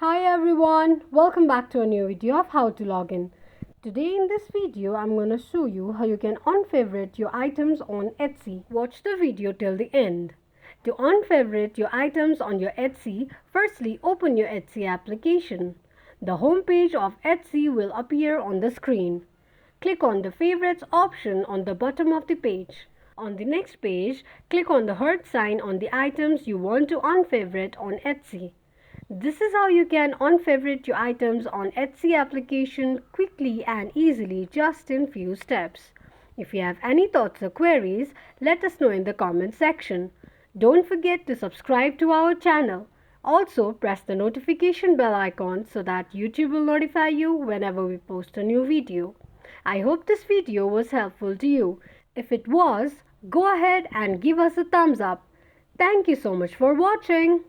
Hi everyone, welcome back to a new video of how to log in. Today in this video I'm going to show you how you can unfavorite your items on Etsy. Watch the video till the end. To unfavorite your items on your Etsy, firstly open your Etsy application. The home page of Etsy will appear on the screen. Click on the favorites option on the bottom of the page. On the next page, click on the heart sign on the items you want to unfavorite on Etsy. This is how you can unfavorite your items on Etsy application quickly and easily just in few steps. If you have any thoughts or queries, let us know in the comment section. Don't forget to subscribe to our channel. Also, press the notification bell icon so that YouTube will notify you whenever we post a new video. I hope this video was helpful to you. If it was, go ahead and give us a thumbs up. Thank you so much for watching.